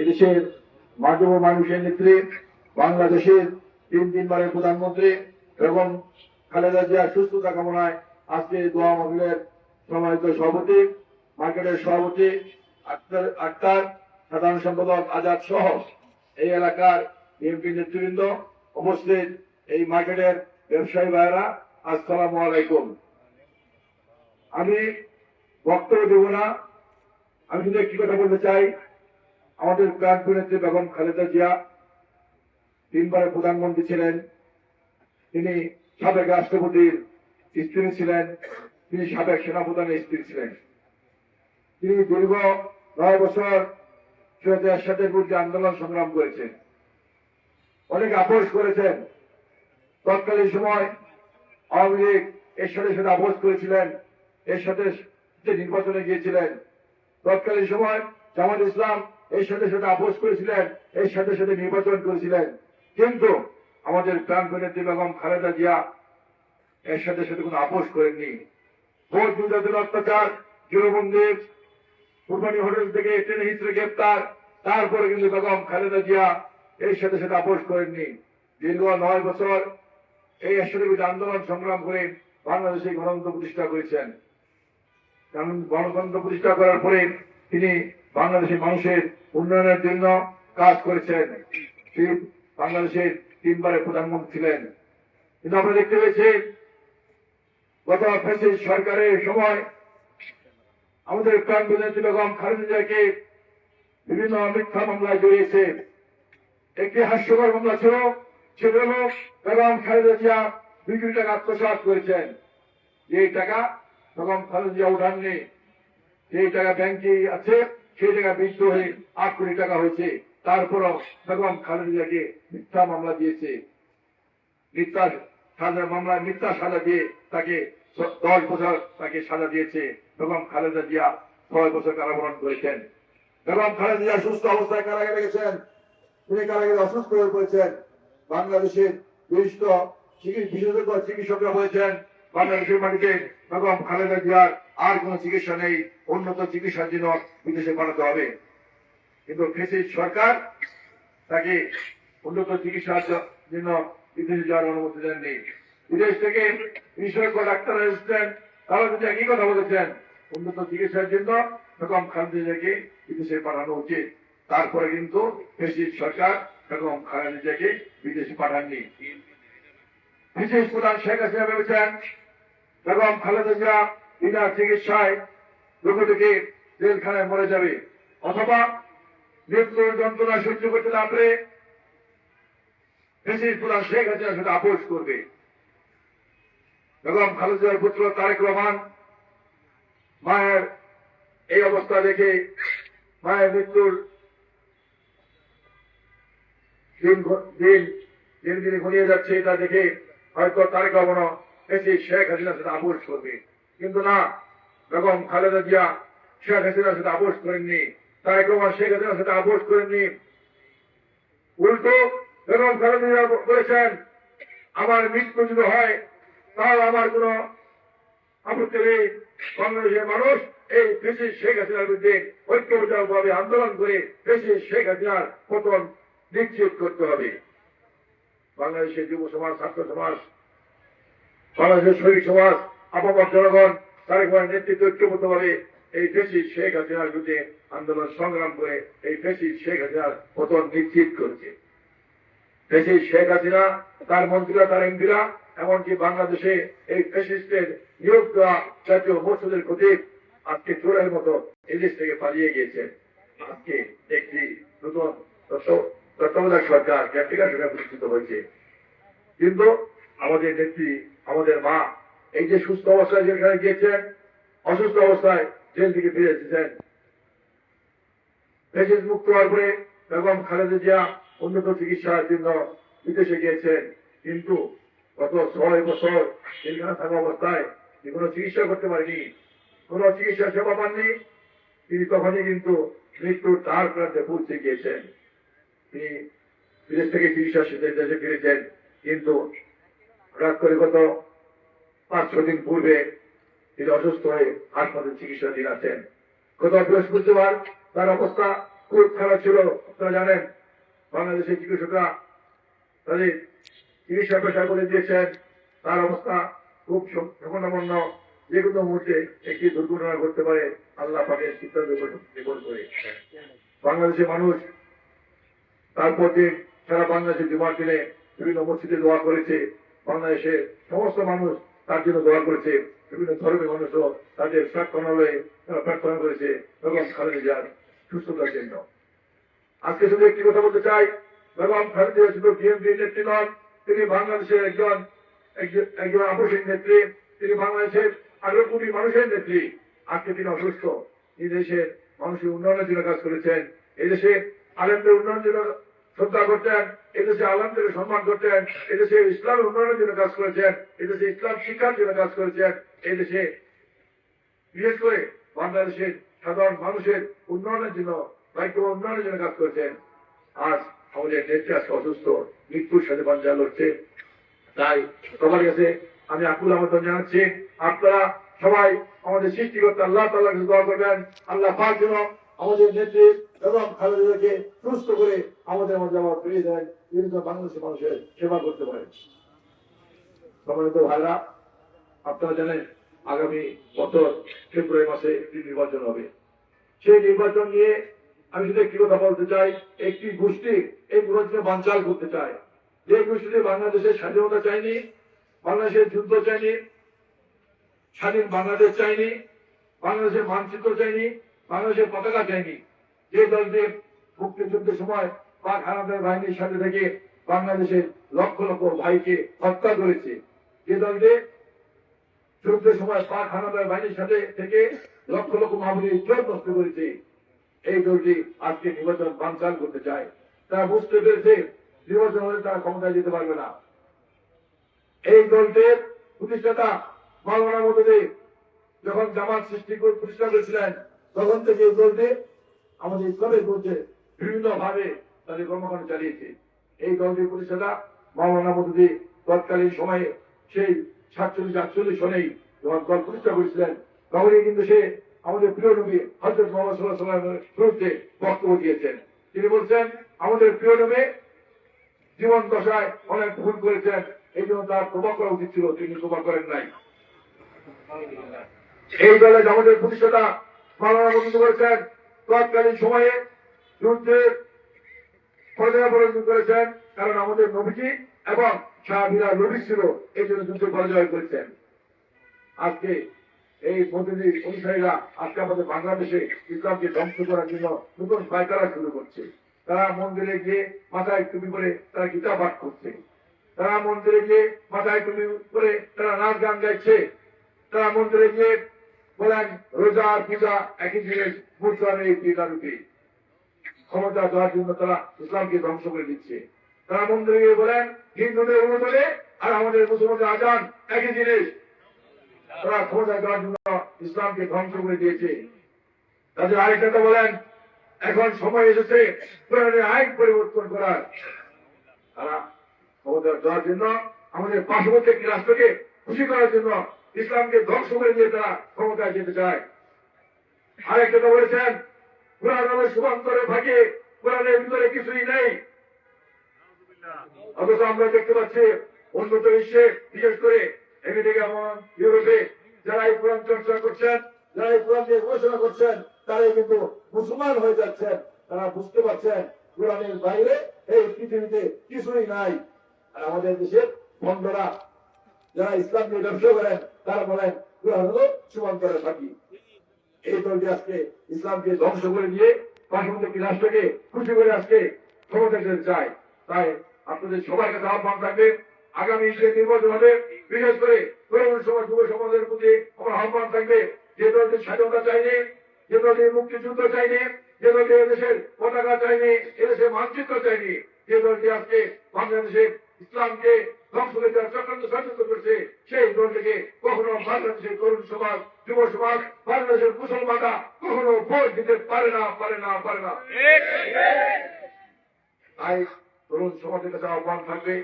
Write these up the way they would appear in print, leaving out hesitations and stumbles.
এদেশের মানব মানুষের নেত্রী, বাংলাদেশের তিনবারের প্রধানমন্ত্রী এবং খালেদা জিয়ার সুস্থতা কামনায় আজকে দোয়া মাহফিলের সম্মানিত সভাপতি, মার্কেটের সভাপতি আক্তার, সাধারণ সম্পাদক আজাদ সহ এই এলাকার বিএনপি নেতৃবৃন্দ উপস্থিত, এই মার্কেটের ব্যবসায়ী ভাইয়েরা, আসসালামু আলাইকুম। আমি বক্তব্য দেব না, আমি শুধু একটি কথা বলতে চাই। আমাদের প্রাণপ্রিয় নেত্রী বেগম খালেদা জিয়া তিনবারের প্রধানমন্ত্রী ছিলেন, তিনি সাবেক রাষ্ট্রপতির স্ত্রী ছিলেন, তিনি সাবেক সেনাপ্রধানের স্ত্রী ছিলেন। তিনি দীর্ঘ 9 বছর সৈয়দ এরশাদের বিরুদ্ধে আন্দোলন সংগ্রাম করেছেন, অনেক আপোষ করেছেন। তৎকালীন সময় আওয়ামী লীগ এরশাদের সাথে আপোষ করেছিলেন, এরশাদের নির্বাচনে গিয়েছিলেন। তৎকালীন সময় জামাত ইসলাম এরশাদের সাথে আপোষ করেছিলেন, এরশাদের সাথে নির্বাচন করেছিলেন। কিন্তু আমাদের প্রাণপ্রিয় নেত্রী বেগম খালেদা জিয়া এরশাদের সাথে কোনো আপোষ করেননি। ভোট নির্যাতন, অত্যাচার, জুলুমবন্দি, কুরবানি হোটেল থেকে ট্রেনে হিসেবে গ্রেপ্তার, তারপরে কিন্তু বেগম খালেদা জিয়া এরশাদের সাথে আপোষ করেননি। দীর্ঘ 9 বছর এই এরশাদের বিরুদ্ধে আন্দোলন সংগ্রাম করে বাংলাদেশে গণতন্ত্র প্রতিষ্ঠা করেছেন। গণতন্ত্র প্রতিষ্ঠা করার পরে তিনি বাংলাদেশের মানুষের উন্নয়নের জন্য কাজ করেছেন। তিনি বাংলাদেশের তিনবারের প্রধানমন্ত্রী ছিলেন। কিন্তু আমরা দেখতে পেয়েছি গত ফ্যাসিস্ট সরকারের সময় আমাদের প্রাণপ্রিয় নেত্রী বেগম খালেদা জিয়াকে বিভিন্ন মিথ্যা মামলায় জড়িয়েছে। একটি হাস্যকর মামলা ছিল, সেটা হল বেগম খালেদা জিয়া 2 কোটি টাকা আত্মসাৎ করেছেন। যে টাকা বেগম খালেদা জিয়া উঠাননি, সেই টাকা ব্যাংকে আছে, সেই টাকা বৃদ্ধ হয়ে 8 কোটি টাকা হয়েছে। তারপরও বেগম খালেদা জিয়াকে মিথ্যা মামলা দিয়েছে, মিথ্যা সাজা দিয়ে তাকে 10 বছর তাকে সাজা দিয়েছে। বেগম খালেদা জিয়া 6 বছর কারাবরণ করেছেন। বেগম খালেদা জিয়া সুস্থ অবস্থায় কারাগারে গেছেন, তিনি কারাগারে অসুস্থ হয়ে পড়েছেন। বাংলাদেশের বিশিষ্ট বিশেষজ্ঞ চিকিৎসকরা বলেছেন বাংলাদেশের মাটিতে বেগম খালেদা জিয়ার আর কোন চিকিৎসা নেই, উন্নত চিকিৎসার জন্য বিদেশে পাঠাতে হবে। কিন্তু ফ্যাসিস্ট সরকার তাকে উন্নত চিকিৎসার জন্য বিদেশে যাওয়ার অনুমতি দেননি। বিদেশ থেকে বিশেষজ্ঞ ডাক্তার এসেছেন, তারা যদি একই কথা বলেছেন, উন্নত চিকিৎসার জন্য বেগম খালেদা জিয়াকে বিদেশে পাঠানো উচিত। তারপরে কিন্তু ফ্যাসিস্ট সরকার বেগম খালেদা জিয়াকে বিদেশে পাঠাননি। বিশেষ প্রধান শেখ হাসিনা ভেবেছেন বেগম খালেদা জিয়া বিনা চিকিৎসায় রোগ থেকে জেলখানায় মরে যাবে, অথবা মৃত্যুর যন্ত্রণা সহ্য করতে না পারে বিশেষ প্রধান শেখ হাসিনার সাথে আপোষ করবে। বেগম খালেদা জিয়ার পুত্র তারেক রহমান মায়ের এই অবস্থা দেখে, মায়ের মৃত্যুর দিন ঘনিয়ে যাচ্ছে, এটা দেখে হয়তো তারেক রহমান শেখ হাসিনার সাথে আপোষ করবে। কিন্তু না, বেগম খালেদা জিয়া শেখ হাসিনার সাথে আপোষ করেননি, তারেক রহমান শেখ হাসিনার সাথে আপোষ করেননি। উল্টো বেগম খালেদা জিয়া বলেছেন, আমার মৃত্যু যদি হয় তাহলে আমার কোন আপত্তি নেই। বাংলাদেশের মানুষ এই ফ্যাসিস্ট শেখ হাসিনার বিরুদ্ধে ঐক্যবদ্ধভাবে আন্দোলন করে ফ্যাসিস্ট শেখ হাসিনার পতন নিশ্চিত করতে হবে। বাংলাদেশের যুব সমাজ, ছাত্র সমাজ, বাংলাদেশের শ্রমিক সমাজ, আপামর জনগণ তারেক রহমানের নেতৃত্বে ঐক্যবদ্ধভাবে এই ফ্যাসিস্ট শেখ হাসিনার বিরুদ্ধে আন্দোলন সংগ্রাম করে এই ফ্যাসিস্ট শেখ হাসিনার পতন নিশ্চিত করেছে। ফ্যাসিস্ট শেখ হাসিনা, তার মন্ত্রীরা, তার এমপিরা, এমনকি বাংলাদেশে এই ফ্যাসিস্টের নিয়োগ দেওয়া জাতীয় মসজিদের খতিব আজকে চোরের মতো এই দেশ থেকে পালিয়ে গিয়েছেন। আজকে একটি নতুন তত্ত্বাবধায়ক সরকার, ক্যাপ্টিকার সরকার প্রতিষ্ঠিত হয়েছে। কিন্তু আমাদের নেত্রী, আমাদের মা এই যে সুস্থ অবস্থায় যেখানে গিয়েছেন, অসুস্থ অবস্থায় জেল থেকে ফিরে এসেছেন। ফ্যাসিস্ট মুক্ত হওয়ার পরে বেগম খালেদা জিয়া উন্নত চিকিৎসার জন্য বিদেশে গিয়েছেন। কিন্তু গত 6 বছর জেলখানা থাকা অবস্থায় কোনো চিকিৎসা করতে পারেনি, কোন চিকিৎসা সেবা পাননি। তিনি তখনই কিন্তু মৃত্যুর দ্বার প্রান্তে পৌঁছে গিয়েছেন। তিনি বিদেশ থেকে চিকিৎসা দেশে ফিরেছেন, কিন্তু হঠাৎ করে গত 5-6 দিন পূর্বে তিনি অসুস্থ হয়ে হাসপাতালে চিকিৎসাধীন আছেন। গত বৃহস্পতিবার তার অবস্থা খুব খারাপ ছিল। আপনারা জানেন বাংলাদেশের চিকিৎসকরা তাদের চিকিৎসা পেশা করে দিয়েছেন, তার অবস্থা খুব সংকটাপন্ন। যে কোনো মুহূর্তে একটি দুর্ঘটনা ঘটতে পারে, আল্লাহ পাকের সিদ্ধান্ত নির্ভর করে। বাংলাদেশের মানুষ তারপর দিন সারা বাংলাদেশের জুমার দিনে বিভিন্ন মসজিদে দোয়া করেছে। বাংলাদেশের সমস্ত মানুষ তার জন্য দোয়া করেছে। বিভিন্ন ধর্মের মানুষও তাদের প্রার্থনালয়ে তারা প্রার্থনা করেছে বেগম খালেদা জিয়ার সুস্থতার জন্য। আজকে শুধু একটি কথা বলতে চাই, বেগম খালেদা জিয়া শুধু বিএনপির নেত্রী নন, তিনি বাংলাদেশের একজন আবশ্যিক নেত্রী। তিনি বাংলাদেশের 18 কোটি মানুষের নেত্রী। আজকে তিনি অসুস্থ। এই দেশের মানুষের উন্নয়নের জন্য কাজ করেছেন। এই দেশে আলেমদের উন্নয়নের জন্য শ্রদ্ধা করতেন, এদেশে আলেমদের সম্মান করতেন, এদেশে ইসলামের উন্নয়নের জন্য কাজ করেছেন, এদেশে ইসলাম শিক্ষার জন্য কাজ করেছেন, এদেশে বিশেষ করে বাংলাদেশের সাধারণ মানুষের উন্নয়নের জন্য দায়িত্ব উন্নয়নের জন্য কাজ করেছেন। আজ আমাদের নেত্রী আজকে অসুস্থ, মৃত্যুর সাথে পাঞ্জা লড়ছে। তাই সবার কাছে আমি আকুল আমন্ত্রণ জানাচ্ছি, আপনারা সবাই আমাদের সৃষ্টিকর্তা আল্লাহ তাআলার কাছে দোয়া করবেন, আল্লাহ পাক যেন আমাদের নেত্রী বেগম খালেদা জিয়াকে সুস্থ করে আমাদের মধ্যে আবার ফিরিয়ে দেন, তিনি তো বাংলাদেশের মানুষের সেবা করতে পারেন। সম্মানিত ভাইরা, আপনারা জানেন আগামী বছর ফেব্রুয়ারি মাসে একটি নির্বাচন হবে। সেই নির্বাচন নিয়ে আমি শুধু একটি কথা বলতে চাই, একটি গোষ্ঠী এই নির্বাচনে বানচাল করতে চায়। যে গোষ্ঠীতে বাংলাদেশের স্বাধীনতা চায়নি, বাংলাদেশের যুদ্ধ চায়নি, স্বাধীন বাংলাদেশ চায়নি, বাংলাদেশের মানচিত্র চায়নি, বাংলাদেশের পতাকা চায়নি, যে দলটি মুক্তিযুদ্ধের সময় পাক হানাদার বাহিনীর সাথে থেকে বাংলাদেশের লক্ষ লক্ষ ভাইকে হত্যা করেছে, যে দলটি যুদ্ধের সময় পাক হানাদার বাহিনীর সাথে থেকে লক্ষ লক্ষ মাহবুবের ইজ্জত নষ্ট করেছে, এই দলটি আজকে নির্বাচন বানচাল করতে চায়। তারা বুঝতে পেরেছে নির্বাচন হলে তারা ক্ষমতায় যেতে পারবে না। এই দলটির প্রতিষ্ঠাতা মাওলানা মওদুদী যখন জামাত প্রতিষ্ঠা করেছিলেন, তখন থেকে এই দলটি আমাদের ইসলামের বিরুদ্ধে বিভিন্ন ভাবে তাদের কর্মকাণ্ড চালিয়েছে। এই দলটির প্রতিষ্ঠাতা মাওলানা মওদুদী তৎকালীন সময়ে সেই 47-48 সনেই যখন দল প্রতিষ্ঠা করেছিলেন, তখনই কিন্তু সে আমাদের প্রিয় নবী হযরত মুহাম্মদ সাল্লাল্লাহু আলাইহি ওয়াসাল্লামের বিরুদ্ধে বক্তব্য দিয়েছেন। তিনি বলছেন আমাদের প্রিয় নবী জীবন দশায় অনেক ভুল করেছেন, এই জন্য তার তওবা করা উচিত ছিল, তিনি তওবা করেন নাই। এই দলে আমাদের প্রতিষ্ঠাতা মাওলানা মওদুদী বলেছেন তৎকালীন সময়ে যুদ্ধের পরাজয় করেছেন, কারণ আমাদের নবীজি এবং সাহাবীরা নবী ছিল, এই জন্য যুদ্ধ পরাজয় করেছেন। আজকে এই মওদুদী অনুসারীরা আজকে আমাদের বাংলাদেশে ইসলামকে ধ্বংস করার জন্য নতুন পায়তারা শুরু করছে। তারা মন্দিরে গিয়ে মাথায় টুপি করে তারা গীতা পাঠ করছে, তারা মন্দিরে গিয়ে মাথায় টুপি করে তারা নাচ গান গাইছে, তারা মন্দিরে গিয়ে বলেন রোজা আর পূজা একই জিনিস, মুসলমানের এই পীড়ারূপী ক্ষমতা দেওয়ার জন্য তারা ইসলামকে ধ্বংস করে দিচ্ছে। তারা মন্দিরে গিয়ে বলেন হিন্দুদের অনুমোদনে আর আমাদের মুসলমানদের আজান একই জিনিস, তারা ক্ষমতা দেওয়ার জন্য ইসলামকে ধ্বংস করে দিয়েছে। তাদের আরেকটা বলেন এখন সময় এসেছে কোরআনের আইন পরিবর্তন করার, তারা ক্ষমতা দেওয়ার জন্য আমাদের পার্শ্ববর্তী একটি রাষ্ট্রকে খুশি করার জন্য ইসলামকে ধ্বংস করে দিয়ে তারা ক্ষমতায় যেতে চায়। আরেকটা বলেছেন কোরআন হলো শুভান্তরের ভাগে, কোরআনের ভিতরে কিছুই নেই। অথচ আমরা দেখতে পাচ্ছি উন্নত বিশ্বে বিশেষ করে আমেরিকা এবং ইউরোপে যারা এই কোরআন চর্চা করছেন, যারা এই কোরআন নিয়ে গবেষণা করছেন, তারাই কিন্তু মুসলমান হয়ে যাচ্ছেন। তারা বুঝতে পারছেন কোরআনের বাইরে এই পৃথিবীতে কিছুই নাই। আর আমাদের দেশের বন্ধুরা যারা ইসলাম নিয়ে ব্যবসা করেন, তারা বলেন কোরআন হলো শুভান্তরের ভাগী। এই দলটি আজকে ইসলামকে ধ্বংস করে দিয়ে পার্শ্ববর্তী একটি রাষ্ট্রকে খুশি করে আজকে ক্ষমতা যেতে চায়। তাই আপনাদের সবার কাছে আহ্বান থাকবে, আগামী যে নির্বাচন হবে বিশেষ করে তরুণ সমাজ যুব সমাজের প্রতি আমার আহ্বান থাকবে, যে দলটি স্বাধীনতা চাইনি, যে দলটি মুক্তিযুদ্ধ চাইনি, যে দলটি এদেশের পতাকা চাইনি, এদেশের মানচিত্র চাইনি, যে দলটি আজকে বাংলাদেশের ইসলামকে ধ্বংস করে দেওয়ার চক্রান্ত ষড়যন্ত্র করছে, সেই দলটিকে কখনো বাংলাদেশের তরুণ সমাজ যুব সমাজ বাংলাদেশের মুসলমানরা কখনো ভোট দিতে পারে না, পারে না, পারে না। তাই তরুণ সমাজের কাছে আহ্বান থাকবে,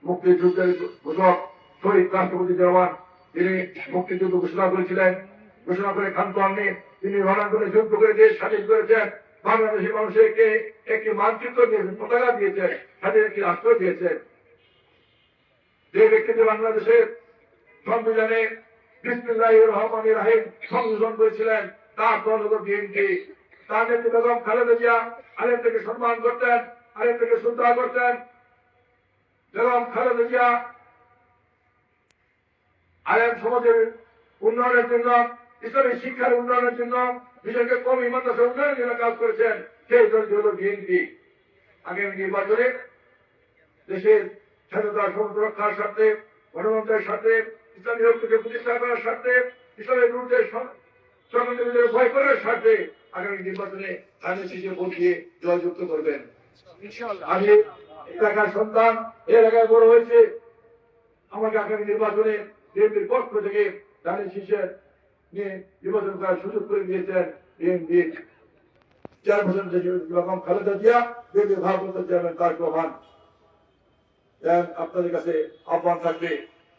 মুক্তিযুদ্ধের ঘোষক শহীদ রাষ্ট্রপতি জিয়াউর তিনি মুক্তিযুদ্ধ ঘোষণা করেছিলেন, ঘোষণা করে ক্ষান্ত হননি, তিনি রণাঙ্গনে যুদ্ধ করে দেশ স্বাধীন করেছেন। বাংলাদেশের মানুষকে একটি মানচিত্র দিয়েছেন, পতাকা দিয়েছেন, তাদের একটি রাষ্ট্র দিয়েছেন। যে ব্যক্তিতে বাংলাদেশের সংবিধানে বিসমিল্লাহির রহমানির রহিম সংযোজন করেছিলেন তার দল হল বিএনপি। তার নেত্রী বেগম খালেদা জিয়া আলেম থেকে সম্মান করতেন, আলেম থেকে শ্রদ্ধা করতেন। বেগম খালেদা জিয়া আলেম সমাজের উন্নয়নের জন্য, ইসলামী শিক্ষার উন্নয়নের জন্য, বিশেষ করে কওমি মাদ্রাসা উন্নয়নের জন্য কাজ করেছেন। সেই দলটি হল বিএনপি। আগামী নির্বাচনে দেশের স্বাধীনতা সমুদ্র রক্ষার স্বার্থে, গণতন্ত্রের স্বার্থে, ইসলামী ঐক্যকে প্রতিষ্ঠা করার স্বার্থে, ইসলামের বিরুদ্ধে সংখ্যালঘুদের ভয় করার স্বার্থে আগামী নির্বাচনে ধানের শীষে ভোট দিয়ে জয়যুক্ত করবেন। আমি এলাকার সন্তান, এই এলাকায় বড় হয়েছে। আমাকে আগামী নির্বাচনে বিএনপির পক্ষ থেকে ধানের শীষে নিয়ে নির্বাচন করার সুযোগ করে দিয়েছেন বিএনপির চেয়ারপারসন বেগম খালেদা জিয়া, বিএনপির ভারপ্রাপ্ত চেয়ারম্যান তারেক রহমান। আপনাদের কাছে আহ্বান থাকবে,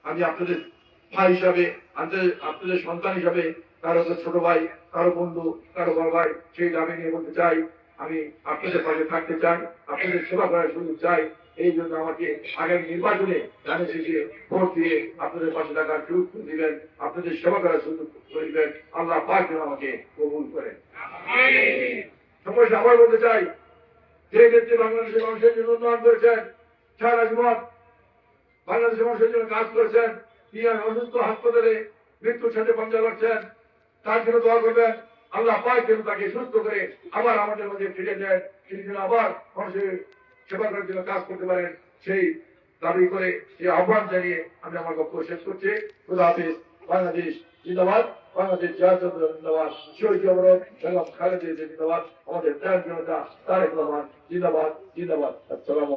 আমি আপনাদের ভাই হিসাবে, আপনাদের সন্তান হিসাবে, কারো ছোট ভাই, কারো বন্ধু, কারো বড় ভাই, সেই দাবি নিয়ে বলতে চাই, আমি আপনাদের পাশে থাকতে চাই, আপনাদের সেবা করার সুযোগ চাই। এই জন্য আমাকে আগামী নির্বাচনে ধানের শীষে ভোট দিয়ে আপনাদের পাশে থাকার সুযোগ দিবেন, আপনাদের সেবা করার সুযোগ করে দিবেন। আল্লাহ পাক যেন আমাকে কবুল করেন। সময় আবার বলতে চাই, যে নেত্রী বাংলাদেশের মানুষের জন্য উন্নয়ন করেছেন, সারা জীবন বাংলাদেশের মানুষের জন্য কাজ করেছেন, তিনি অসুস্থ হাসপাতালে মৃত্যুর সাথে পাঞ্জা লড়ছেন, তার জন্য দোয়া করবেন। আল্লাহ পাক যেন তাকে সুস্থ করে আবার আমাদের মধ্যে ফিরে যায়, তিনি যেন আবার মানুষের সেবা করার জন্য কাজ করতে পারেন, সেই দাবি করে, সেই আহ্বান জানিয়ে আমি আমার বক্তব্য শেষ করছি। খুদা হাফেজ। বাংলাদেশ জিন্দাবাদ, বাংলাদেশ জাতীয়তাবাদী জিন্দাবাদ, শহীদ অমর বেগম খালেদা জিয়া জিন্দাবাদ, আমাদের প্রাণ জনতা তারেক রহমান জিন্দাবাদ, জিন্দাবাদ। আসসালামু